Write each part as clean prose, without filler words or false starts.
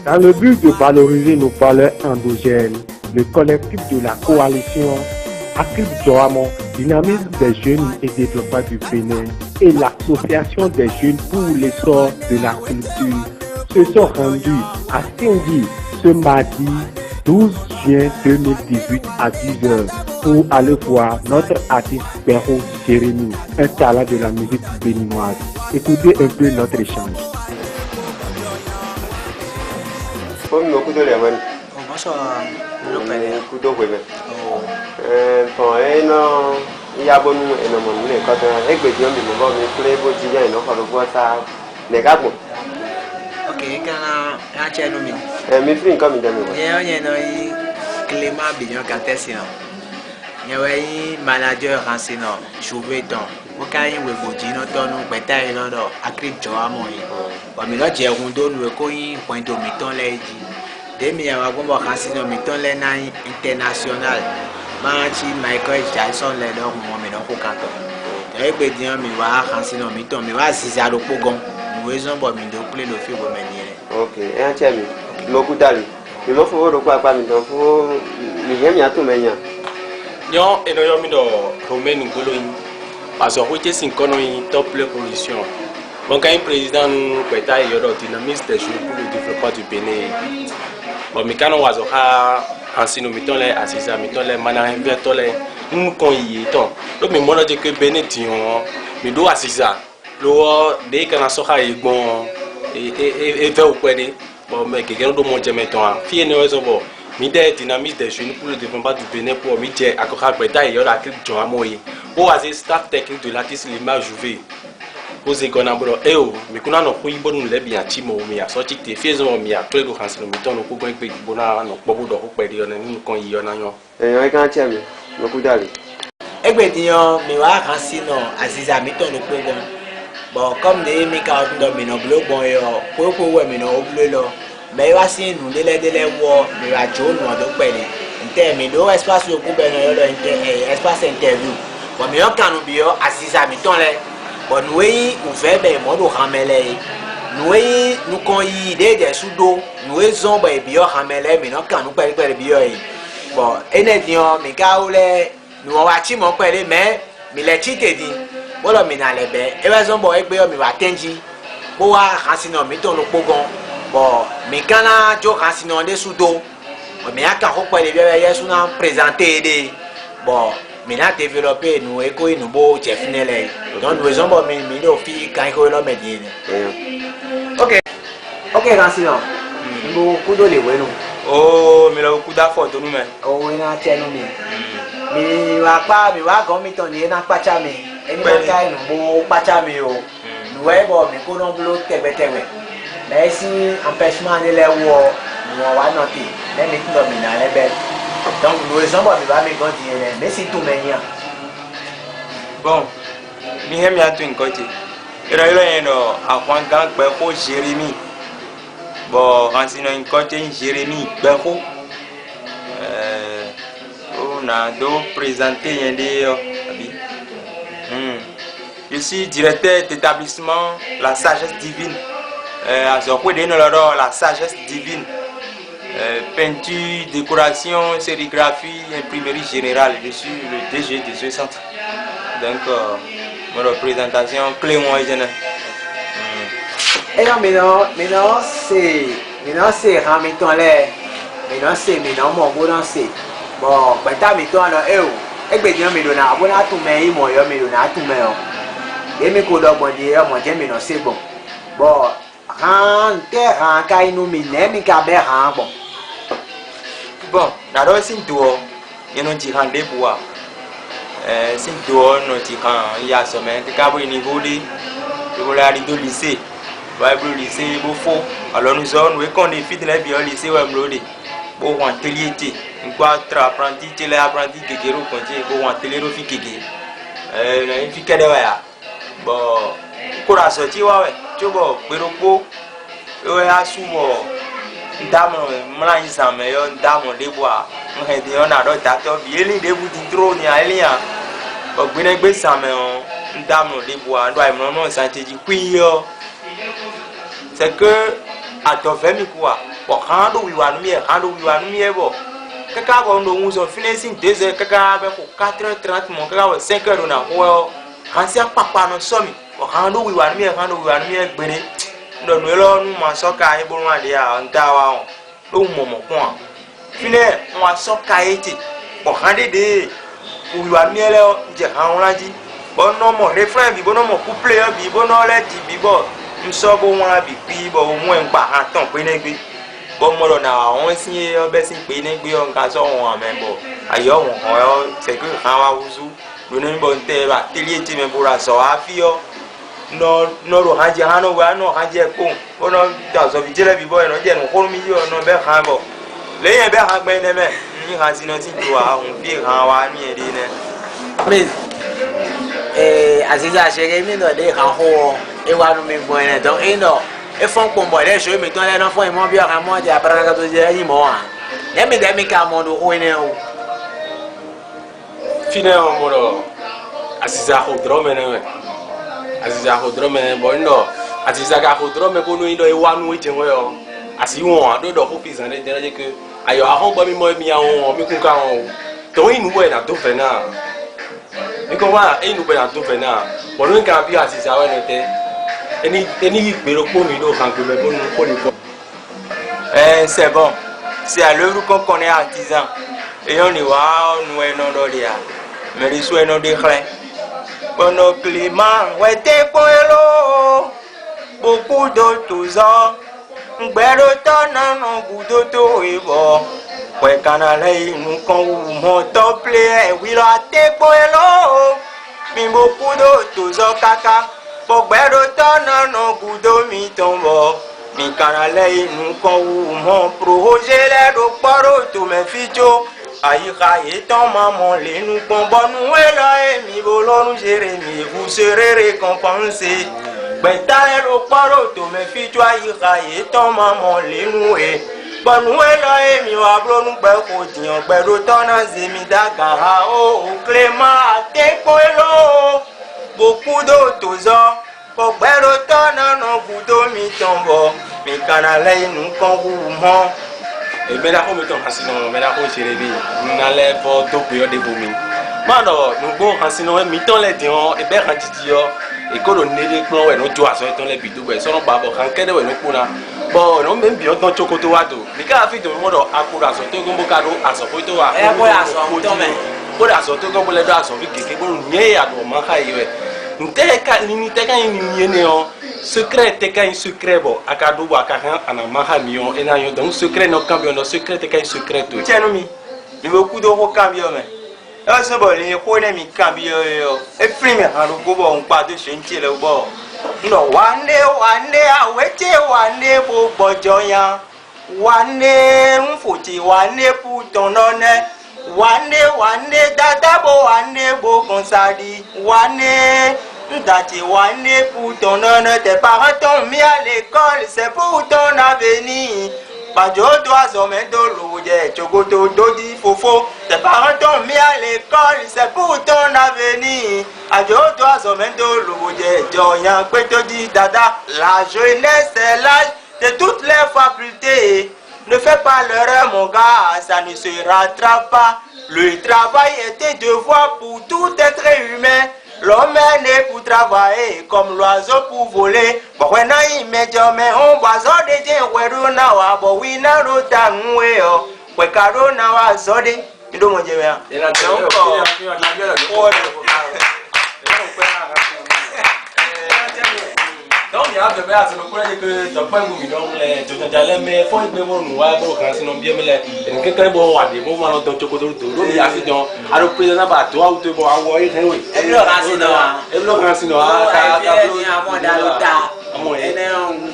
Dans le but de valoriser nos valeurs endogènes, le collectif de la coalition Akrib Joamo, dynamisme des jeunes et développement du Bénin et l'association des jeunes pour l'essor de la culture se sont rendus à Singui ce mardi 12 juin 2018 à 10h pour aller voir notre artiste Béro Jérémy, un talent de la musique béninoise. Écoutez un peu notre échange. Ok, quand on a nommé. Mais frère, comme il dit. Il y a un Clément Bignon quand il y a un manager renseigné, joué dans. Au cas où vous dites non, nous bataille là, Akrib Joamo. Mais là, j'ai un don nous coin point de miton là dit. Dès qu'il y a un bon renseigné miton là international. Manchi Michael Jackson là donc moi mais non au canton. Et puis dire mais va renseigné miton mais va si ça le pogon. Nous raison bon mais de plein le fait bon manière. Ok, et un tiers beaucoup d'aller. Il faut le quoi pas maintenant faut il y a tout maintenant. Non, et nous avons Romain Ngoloin parce que vous êtes 5 ans en top position. Bon, quand le président Pétain est le dynamisme des jeunes pour le développement du Bénin. Bon, mais quand on va en sinon mettons les assistants, mettons les managers, mettons les nous qu'on y est. Donc, mais moi je dis que Bénin tient, mais do assistants. Lo dès qu'on a sorti bon et fait au quoi de bon mais quelqu'un doit manger maintenant. Fille ne veut pas. Mais des dynamisme des jeunes pour le développement du Bénin pour mi dire à quoi Pétain il y a la Akrib Joamo. Pour avoir staff technique de l'artiste Lima Jouvé. Posez qu'on a bon et oh mais qu'on a nos couilles bonnes les bien timo mais à sortir tes fiers on mais à tous les jours quand c'est le miton nous pouvons que bon à nos pas de couper de nous qu'on y en a non et quand tiens beaucoup d'aller et bien disons mais va renseigner Aziza miton nous pouvons bon comme des mécaniques dans mes nobles bon et pour ouais mais non bleu là mais va si nous les voir mais va jaune nous donc pas les intermédiaire espace le couper dans espace interview bon mais quand nous bio Aziza miton là bon nous ouvert ben mode ramele nous qu'on y des sous-dos nous ont ben bio ramele mais non quand nous pas bio bon et nous mais quand nous on va mon père mais les chite dit voilà mais dans les ben et raison bon et mais va tenji pour raciner mais ton le pogon bon mais quand là jo raciner des sous-dos mais quand on peut les bien sous présenter des bon maintenant développer nous éco nous beau chef nele donc nous avons mais nous filles quand il là médine ok Rancino nous coup de les nous oh mais le coup d'affaire de nous mais oh il a tenu mais va pas mais va comme ton il n'a pas chamé et nous va nous beau pas chamé oh nous est bon mais qu'on en bloque tebe mais si empêchement de les voir nous va noter même nous dominant les belles. Donc nous sommes mais c'est tout maintenant. Bon, mi hem ya tu nkoti. Ira no akwan gang pe ko Jérémy. Bon, ransino nkoti Jérémy pe ko on a donc présenté yende abi. Je suis directeur d'établissement La Sagesse Divine. À ce point de la Sagesse Divine. Peinture, décoration, sérigraphie, imprimerie générale. Je suis le DG de ce centre. Donc, mon représentation clé moi et non, maintenant c'est rameton les. Maintenant c'est mon bon c'est. Bon, ben t'as mettons là, et bien mais on a bon à tout mais il moi mais on a tout mais. Et mes collègues bon dire moi j'aime non c'est bon. Bon, rang kai nous mine mi ka be rang bon. Bon, d'abord c'est toi, il y a un petit rendez-vous. C'est toi, il y a semaine, tu as un niveau de aller au lycée. Le lycée est beau faux. Alors nous avons qu'on est fit dans le lycée, bon, on atelier, on peut apprendre, tu l'as appris, tu as bon, atelier, tu as une fille qui est là. Bon, pour la sortie, tu vois, tu as souvent. Dame, moi ils sont meilleurs dame de bois. Moi j'ai dit on a d'autres acteurs bien les débouts d'intro ni à lien. Au bout d'un peu ça mais on dame de bois. Doit vraiment sentir du cuir. C'est que à ton famille quoi. bon quand do wiwa bon kaka bon do nous on finissing 2h kaka be ko 4h30 mon kaka 5h na ho kan sia papa no somi kan do wiwa mi gbere ndo no lo nu ma so ka e bo nwa de a nta wa on do momo kon fine won so ka e ti bon kan de wiwa mi le je kan laji bon no mo refrain bi bon no mo couplet bi bon no le ti bi bo nso bo won bi pi bo mo en pa han ton pe ne gbe bo mo lo na won sin obe sin pe ne gbe on ka so won amebo ayo won o se ke kan wa wuzu lo ni bo nte ba tele ti me bora so afio no ro hanje hano wa no hanje ko ono da so bi jele bi bo no je no ko mi yo no be kan bo le yen be han gbe ne me ni han sin no ti to wa on bi han wa mi e de ne please Aziza chere mi no de kan ho e wa no mi bo ene don e no e fon po mo le so mi ton le no fon mo bi ora mo de abara ka to je yin mo wa e mi de mi ka mo do ho ene o fine mo do Aziza ho drome ne Aziza ho drome bo ndo Aziza ga ho drome ko no ndo e wa nu e je wo yo asi won ado do ho pizan de je ke ayo a ho gba mi mo mi awon mi kun ka won to yin wo e na do fe na mi ko wa e nu be na do fe na bo no ka bi Aziza wa no te eni gbero po mi do kan gbe bo nu ko ni ko c'est bon c'est à l'heure qu'on connaît artisan et on y va nous et non dolia mais les soins non déclin bon au climat ouais t'es poelo beaucoup d'autres ans gbero tona no gudo to ebo ouais canalé nous quand mon top play oui la t'es poelo mi beaucoup d'autres ans kaka bon gbero tona no gudo mi tombo mi canalé nous quand mon projet les do paro to me ficho ayika etan maman les nous combat nous et là et mi bolon Jérémie vous serez récompensés betale lo paro to me ficho ayika etan maman les nous et bon nous et là et mi wa blo nous be ko dian gbero tona zemi daga o Clément te koelo beaucoup d'autres ans pour gbero tona no gudo mi tombo mi canalé nous quand vous e me da ko mi ton hasino me da ko cherebi na le bo do pe o de bo mi ma do nu go hasino mi ton le dion e be kan titi yo e ko do nele pon we no jo aso ton le bi do be so no ba bo kan kede we no kuna bo no me bi o ton chokoto wa do ni ka fi do mo do akura so to go mo ka do aso ko to wa e ko aso to me ko da aso to go mo le do aso fi keke bo nye ya do ma ka iwe nte ka ni te ka ni nyene o secret te ka secret bo akadu wa ka kan ana mahamion ena yo donc secret no cambio no secret te ka secret to tiens mi beaucoup de cambio me e so bo le ko ne mi cambio yo e prime ha lo go bo on pa de shentie le bo no one awete one bo bojo yan one mfuti one puton no ne one dada bo one bo konsadi one Ndati wane pour ton honneur, tes parents t'ont mis à l'école, c'est pour ton avenir. Bajo doit sommer de l'eau, chocoto dodi fofo. Tes parents t'ont mis à l'école, c'est pour ton avenir. Bajo doit sommer de l'eau, joyan que dit dada. La jeunesse est l'âge de toutes les facultés. Ne fais pas l'erreur mon gars, ça ne se rattrape pas. Le travail est un devoir pour tout être humain. L'homme est né pour travailler comme l'oiseau pour voler. Bon, when I met your man, on was all the day where you now, but we now know that way. We can't now, I saw it. You don't want to donc il y a bébé à ce moment que tu pas nous donc les tu t'allais mais faut que nous nous va pour quand sinon bien mais les quelqu'un bon va des moments dans chocolat do il y a fait donc à le président ba toi ou te bon envoyer quand oui e blo rancino ta mo da lo ta ene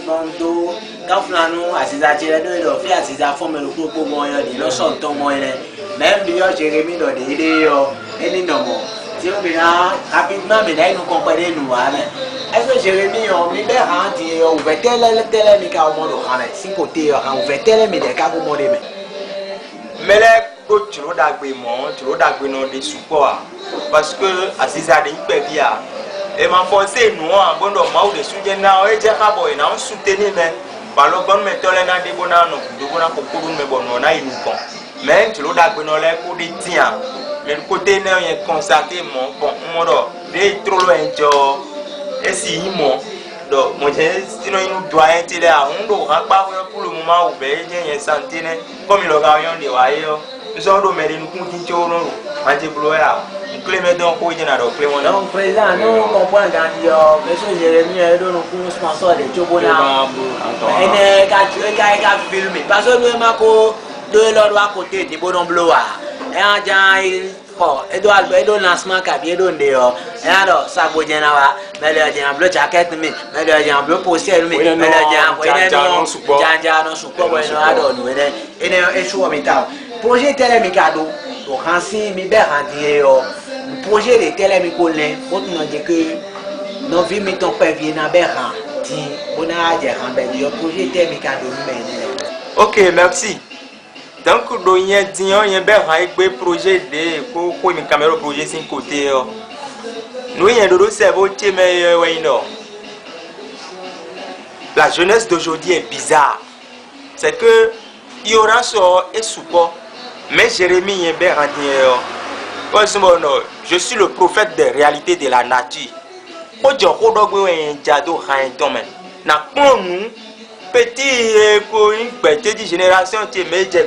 on do ka fulanu Aziza chere do fi Aziza forme lo groupe mo yo di lo so ton mo ene même bi yo Jérémie do de yo eni no mo ti o bi na rapidement mais là nous comprendre nous va est-ce que Jérémie on mi be han ti o ve tele mi ka o mo do kan si côté yo kan o ve tele mi de ka ko mo de me mele ko tro dagbe no de support parce que Aziza de pe bia e ma forcer nous en bon do ma o de suje na o e je ka boy na on soutenir me Balo bon me tole na de bona no do bona ko ko me bono na inu kon. Mais tu lo da gbe no le ko de tian. Mais le côté ne y constaté mon bon modo de trop loin jo et si mon donc moi sinon il nous doit être là on doit pas pour le moment où ben y santé comme il aura rien de wayo nous on doit mettre nous continue no anti bloya clément donc ko jina do clément donc président nous comprend quand yo monsieur Jérémie do nous sponsor de Jobona et ka filmer parce que nous mako de l'autre côté de Bonon Bloa et en jan Edouard lancement cabier donne dehors et alors ça vous dit là mais le dit en bleu jacket mais le dit en bleu poster mais le dit en non support bueno adon et sur métal projet télémicado donc ainsi mi be rendre projet de télémicolin pour nous dire que nos vies mi ton père vient na beran ti bona dire en ben projet télémicado mais OK merci. Donc, il y a un projet de une caméra projet 5 côtés. Nous, il y a un cerveau qui est la jeunesse d'aujourd'hui est bizarre. C'est que il y aura ça et support. Mais Jérémie je suis le prophète des réalités de la nature. Petit pour une petite génération qui est médias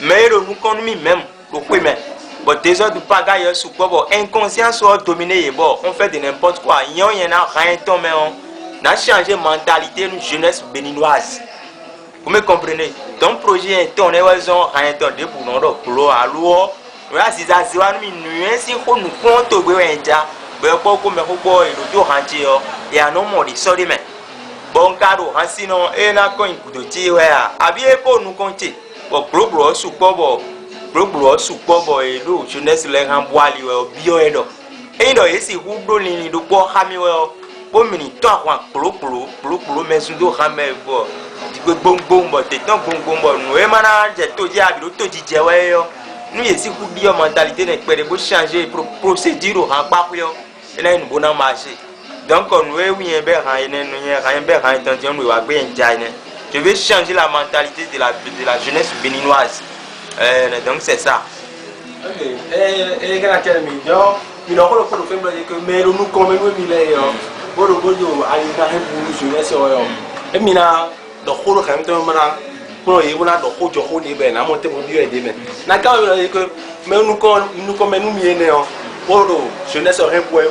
mais le nous connaît même le premier bon des autres pagailles sous quoi inconscient soit dominé bon on fait de n'importe quoi il y en a rien mais on a changé mentalité nous jeunesse béninoise vous me comprenez donc projet est on est rien de pour nous pour alors là si ça se voit nous ainsi nous compte au Béja ben quoi comme quoi il doit rentrer et un homme dit sorry mais bon cadeau sinon et na ko ikudo ti we abi e ko nu konti bo global support bo e do jeunesse le ran boali we bio e do e do esi hu do ni do bo ha mi we bo mini to akwa global mesu do ha me bo ti gbongbong bo te ton gbongbong bo nu e mana je to ji abi do to ji je we yo nu esi hu bio mentalité ne pere bo changer procédure ha pa yo e na nu bona marché. Donc, je vais changer la mentalité de la jeunesse béninoise. Donc, c'est ça. Ok. Et quand il mais nous comme nous jeunesse et mina do kholo kham to mana ko yebuna do khojo khoni be na monte mo biyo ede me na ka que mais nous comme nous miene pour jeunesse rien pour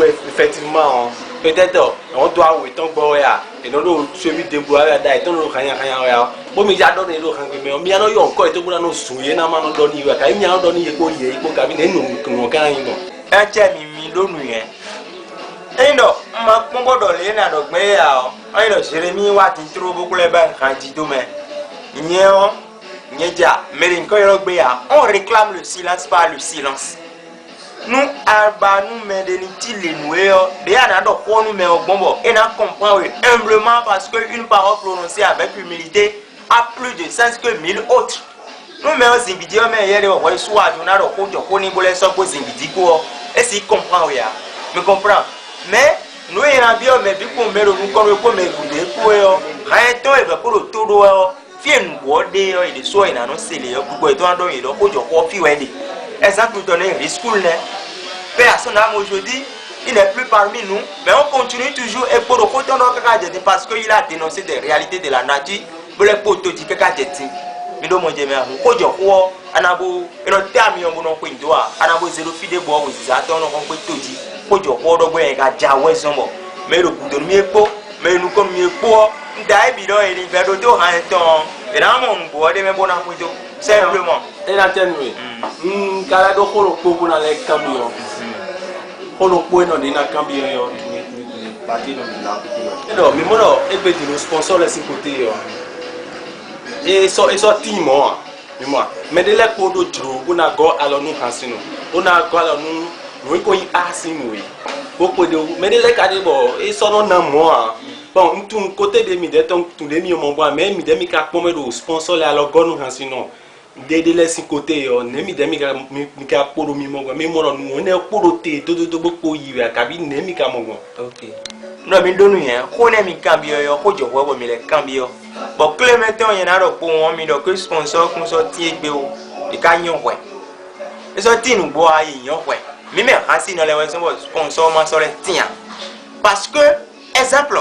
effectivement peut-être on doit oui ton boya et non celui de boya da et ton rien ya bo mi ja do ni lo kan me mi ano yo nko e to buna no suye na ma no do ni wa ka mi ano do ni ye ko ka bi ne nu kan yin go e che mi lonu yen e no ma pombo do le na do gbe ya o e no Jérémie wa ti tro bo kule ba kan ji do me nyen nyeja mais nko yo gbe ya on réclame le silence par le silence. Nous alba nous mendeniti les noueurs de ana do ko nous mais ogbonbo et na comprendre humblement parce que une parole prononcée avec humilité a plus de sens que 1000 autres. Nous mais on zimbidi o mais yere o soit na do ko jo ko ni bole so ko zimbidi ko et si comprend ya me comprend mais nous y a bien mais bi ko mero nous ko me gude ko yo ha to e ba ko to do yo fien bo de yo ile so ina no sele yo ko to ando yi do ko jo ko fi we de exactement donner risque ne personne aujourd'hui il n'est plus parmi nous mais on continue toujours et pour le côté de parce qu'il a dénoncé des réalités de la nature pour les potos dit que kadeti mi do mo je me ko jo ko anabo e no tami yo no ko indoa anabo zero fide bo wo za to no ko toji ko jo ko do bo e ga jawe sombo me lo kudo mi epo me nu ko mi epo ndai bi do e ni be do to han ton e na mo mbo de me bona ko do simplement et la tenue kala do ko ko na le camion ko po no ni na camion yo ni parti no na et donc mi mo no e be di no sponsor les côté yo et so team o mi mo mais de le ko do dro ko na go alo nu hansino o na go alo nu ko yi asinu yi ko ko de mais de le ka de bo e so no na mo bon tout côté de mi de ton tout de mi mo bo mais mi de mi ka po me do sponsor le alo go nu hansino de les côté yo nemi de mi ka poro mi mo no nu ne poro te to bo ko yi ka bi nemi ka mo OK no mi donu yen ko ne mi cambio yo ko jo wo mi le cambio bo clementon yen na ro po won mi do ko sponsor kun so ti egbe o e ka yan we e so ti nu bo ayi yan we mi me han si no le we so sponsor ma so le tian parce que exemple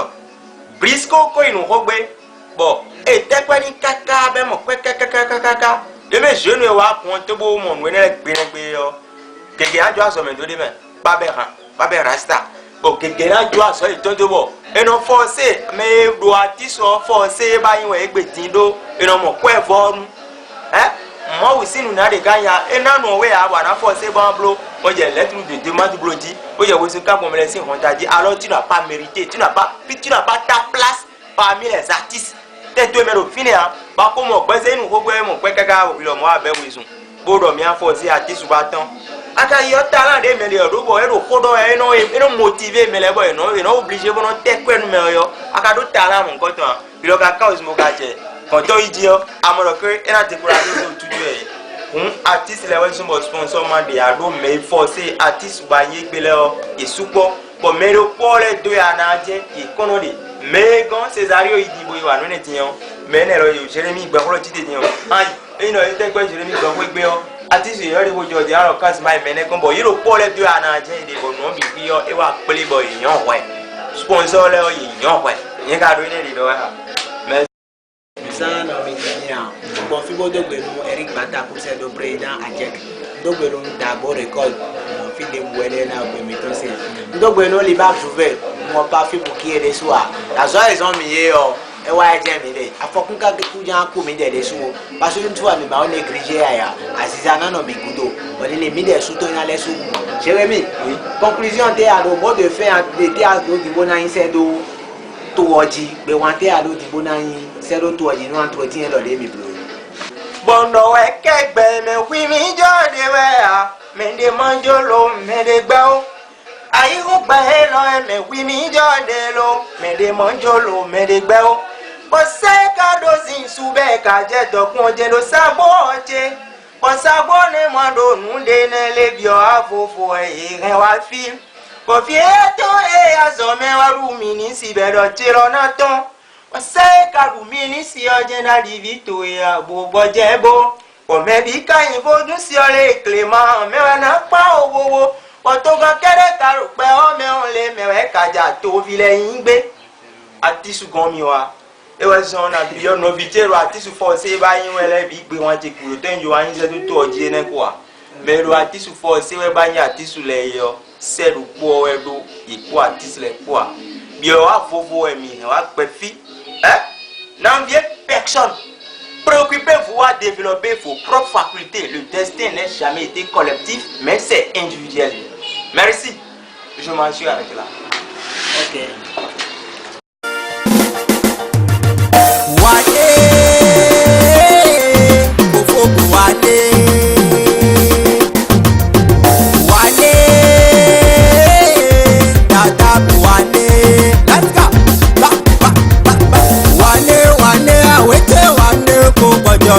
brisco ko inu ho gbe bo e te pe ni kaka be mo pe kaka de me jeune wa pon te bo mo we ne gbe yo keke ajo aso me do de me ba be rasta bo keke ajo aso e to bo e no force me do atiso force ba yin we gbe tin do e no mo ko e forun mo wi sinu na de ganya e na no we a wa na force ba blo o je let me de demande bloji o je we se ka bon me le sin hontaji alors tu n'as pas mérité tu n'as pas ta place parmi les artistes te to me ro fini a ba ko mo gbe se inu gbogbo e mo pe kaka o lo mo abe we sun bodo mi a force artiste ba tan aka yo talent de me le do bo e ro kodo e no motiver me le bo e no obligé bo no te ko enu me yo aka do talent mo nko tan bi lo ka cause mo ka je kon to iji yo amoro ke e na te kura ni so tuju e artiste le we so mo sponsor man de a do me force artiste ba ye gbe le o isupo bo me ro po le do ya na je ikono de me gan Cesario idibo iwa no ne tiyan me ne ro yo Jeremy gba ko ti de tiyan ai e no e te gbe Jeremy gba ko gbe o artiste yo ri wo jo de aro kan my me ne kon bo yiro po le do ya na je de bo no bi fi yo e wa pele bo yan we sponsor le o yan we yen ka do ne de do ha me sana mi tania bo fi bo do gbe no Eric Bata ko se do président ajek do gbe no da bo record fi de mwele na gbe mi to se do gbe no li ba jouver mo pa fi pour qui est des soirs la soirée ils ont mis e wa je mi de afokun ka ku jan ku mi de so parce que tu vois mi ba on négligé aya Aziza na no mi gudo on le mi de so to na le so Jérémy conclusion te a do mot de fin de te a do di bona yin se do to oji be wan te a do di bona yin se do to oji no entretien lo de mi blo bondo e kegbe me wi mi jo de we a me de manjolo me de gba ayi ko gba he lo me wi mi jo de lo me de manjolo me de gba o bo se ka do zin su be ka je dokun je lo sabo je bo sabo ne mo do nu de ne le bio afofo e re wa fi bo fi eto e azo me wa ru mi ni si be do ti ro na ton bo se ka ru mi ni si o je na di vito e abo bo je bo o me bi ka yin foju si o le Clement me wa na pa owo otogan kere karu pe o me on le mewe kaja to vile yin gbe atisu gan mi wa e wa so na bi yo no vitero atisu force ba yin wele bi gbe won ti kuro ten yo yin se to oje ne ko a me ro atisu force we ba yin atisu le yo se ru po edo ipo atisu le po a bi o afofo emi wa pe fi n'enviez personne. Préoccupez-vous à développer vos propres facultés. Le destin n'a jamais été collectif, mais c'est individuel. Merci. Je m'en suis arrêté là. Ok. Yo